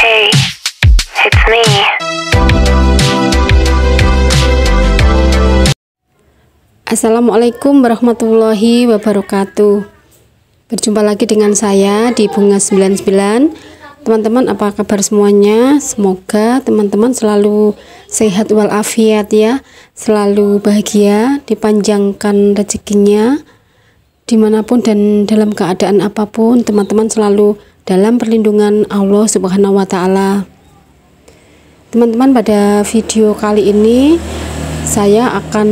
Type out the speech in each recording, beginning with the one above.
Hey, it's me. Assalamualaikum warahmatullahi wabarakatuh. Berjumpa lagi dengan saya di Bunga 99. Teman-teman, apa kabar semuanya? Semoga teman-teman selalu sehat walafiat ya, selalu bahagia, dipanjangkan rezekinya dimanapun dan dalam keadaan apapun. Teman-teman selalu dalam perlindungan Allah Subhanahu wa Ta'ala. Teman-teman, pada video kali ini saya akan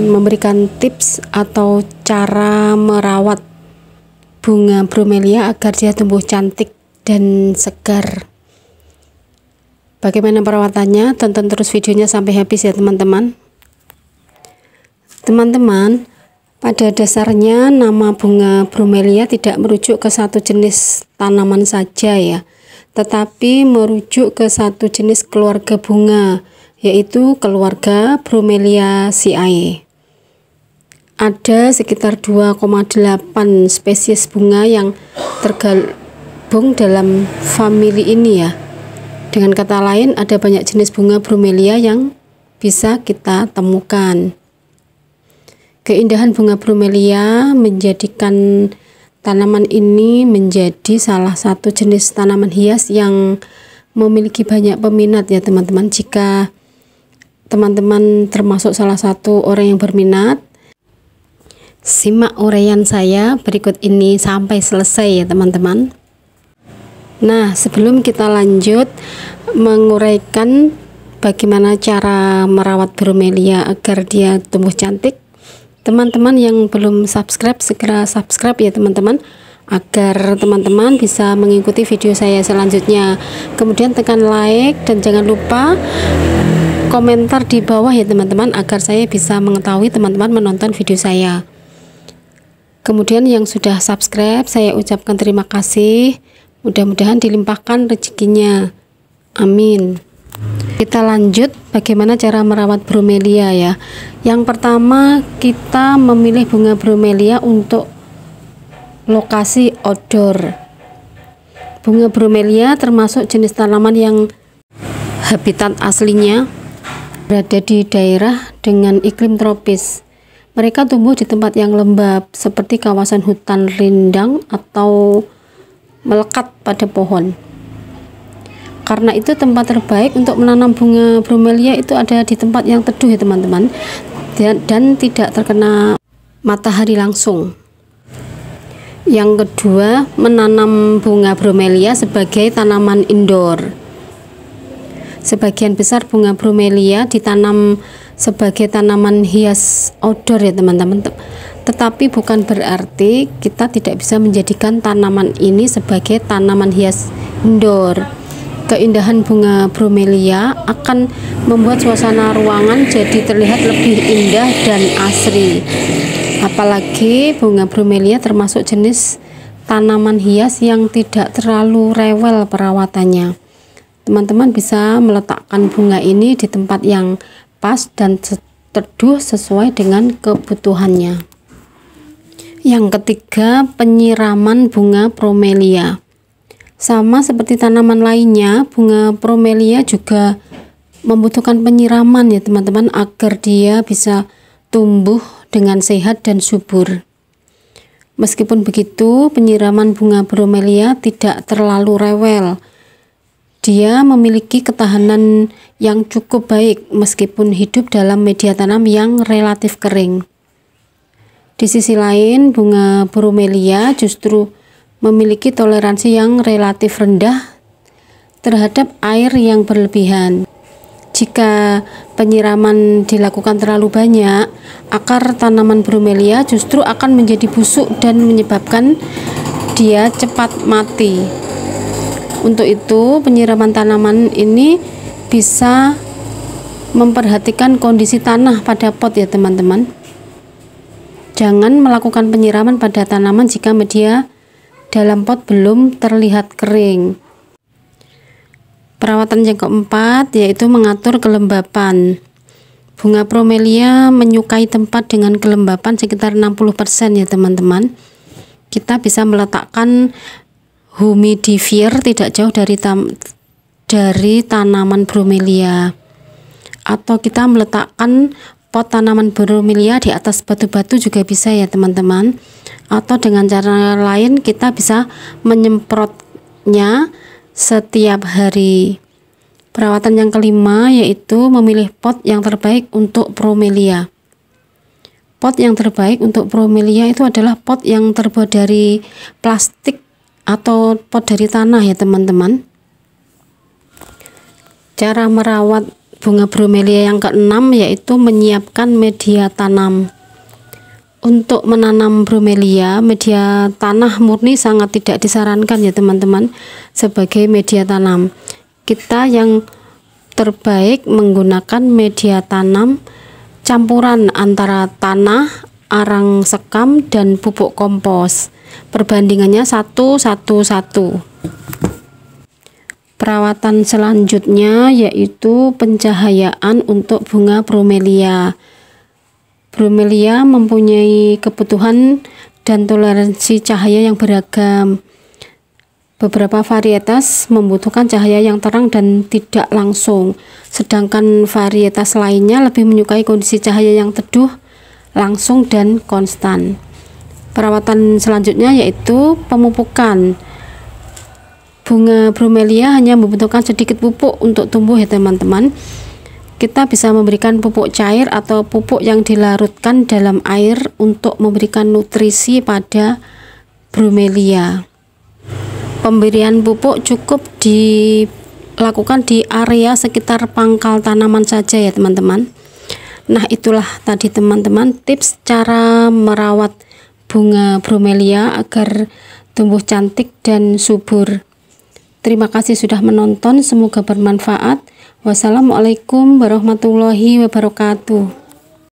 memberikan tips atau cara merawat bunga bromelia agar dia tumbuh cantik dan segar. Bagaimana perawatannya? Tonton terus videonya sampai habis ya teman-teman. Teman-teman, pada dasarnya nama bunga bromelia tidak merujuk ke satu jenis tanaman saja ya, tetapi merujuk ke satu jenis keluarga bunga, yaitu keluarga Bromeliaceae. Ada sekitar 2,8 spesies bunga yang tergabung dalam famili ini ya. Dengan kata lain, ada banyak jenis bunga bromelia yang bisa kita temukan. Keindahan bunga bromelia menjadikan tanaman ini menjadi salah satu jenis tanaman hias yang memiliki banyak peminat ya teman-teman. Jika teman-teman termasuk salah satu orang yang berminat, simak uraian saya berikut ini sampai selesai ya teman-teman. Nah, sebelum kita lanjut menguraikan bagaimana cara merawat bromelia agar dia tumbuh cantik, teman-teman yang belum subscribe segera subscribe ya teman-teman, agar teman-teman bisa mengikuti video saya selanjutnya. Kemudian tekan like dan jangan lupa komentar di bawah ya teman-teman, agar saya bisa mengetahui teman-teman menonton video saya. Kemudian yang sudah subscribe, saya ucapkan terima kasih. Mudah-mudahan dilimpahkan rezekinya. Amin. Kita lanjut bagaimana cara merawat bromelia ya. Yang pertama, kita memilih bunga bromelia untuk lokasi outdoor. Bunga bromelia termasuk jenis tanaman yang habitat aslinya berada di daerah dengan iklim tropis. Mereka tumbuh di tempat yang lembab seperti kawasan hutan rindang atau melekat pada pohon. Karena itu tempat terbaik untuk menanam bunga bromelia itu ada di tempat yang teduh ya teman-teman, dan tidak terkena matahari langsung. Yang kedua, menanam bunga bromelia sebagai tanaman indoor. Sebagian besar bunga bromelia ditanam sebagai tanaman hias outdoor ya teman-teman, tetapi bukan berarti kita tidak bisa menjadikan tanaman ini sebagai tanaman hias indoor. Keindahan bunga bromelia akan membuat suasana ruangan jadi terlihat lebih indah dan asri. Apalagi bunga bromelia termasuk jenis tanaman hias yang tidak terlalu rewel perawatannya. Teman-teman bisa meletakkan bunga ini di tempat yang pas dan teduh sesuai dengan kebutuhannya. Yang ketiga, penyiraman bunga bromelia. Sama seperti tanaman lainnya, bunga bromelia juga membutuhkan penyiraman ya teman-teman, agar dia bisa tumbuh dengan sehat dan subur. Meskipun begitu, penyiraman bunga bromelia tidak terlalu rewel. Dia memiliki ketahanan yang cukup baik meskipun hidup dalam media tanam yang relatif kering. Di sisi lain, bunga bromelia justru memiliki toleransi yang relatif rendah terhadap air yang berlebihan. Jika penyiraman dilakukan terlalu banyak, akar tanaman bromelia justru akan menjadi busuk dan menyebabkan dia cepat mati. Untuk itu, penyiraman tanaman ini bisa memperhatikan kondisi tanah pada pot ya teman-teman. Jangan melakukan penyiraman pada tanaman jika media dalam pot belum terlihat kering. Perawatan yang keempat yaitu mengatur kelembapan. Bunga bromelia menyukai tempat dengan kelembapan sekitar 60% ya teman-teman. Kita bisa meletakkan humidifier tidak jauh dari dari tanaman bromelia, atau kita meletakkan pot tanaman bromelia di atas batu-batu juga bisa ya teman-teman. Atau dengan cara lain kita bisa menyemprotnya setiap hari. Perawatan yang kelima yaitu memilih pot yang terbaik untuk bromelia. Pot yang terbaik untuk bromelia itu adalah pot yang terbuat dari plastik atau pot dari tanah ya teman-teman. Cara merawat bunga bromelia yang keenam yaitu menyiapkan media tanam. Untuk menanam bromelia, media tanah murni sangat tidak disarankan ya teman-teman sebagai media tanam. Kita yang terbaik menggunakan media tanam campuran antara tanah, arang sekam, dan pupuk kompos. Perbandingannya 1:1:1. Perawatan selanjutnya yaitu pencahayaan untuk bunga bromelia. Bromelia mempunyai kebutuhan dan toleransi cahaya yang beragam. Beberapa varietas membutuhkan cahaya yang terang dan tidak langsung, sedangkan varietas lainnya lebih menyukai kondisi cahaya yang teduh, langsung, dan konstan. Perawatan selanjutnya yaitu pemupukan. Bunga bromelia hanya membutuhkan sedikit pupuk untuk tumbuh ya teman-teman. Kita bisa memberikan pupuk cair atau pupuk yang dilarutkan dalam air untuk memberikan nutrisi pada bromelia. Pemberian pupuk cukup dilakukan di area sekitar pangkal tanaman saja ya teman-teman. Nah, itulah tadi teman-teman tips cara merawat bunga bromelia agar tumbuh cantik dan subur. Terima kasih sudah menonton, semoga bermanfaat. Wassalamualaikum warahmatullahi wabarakatuh.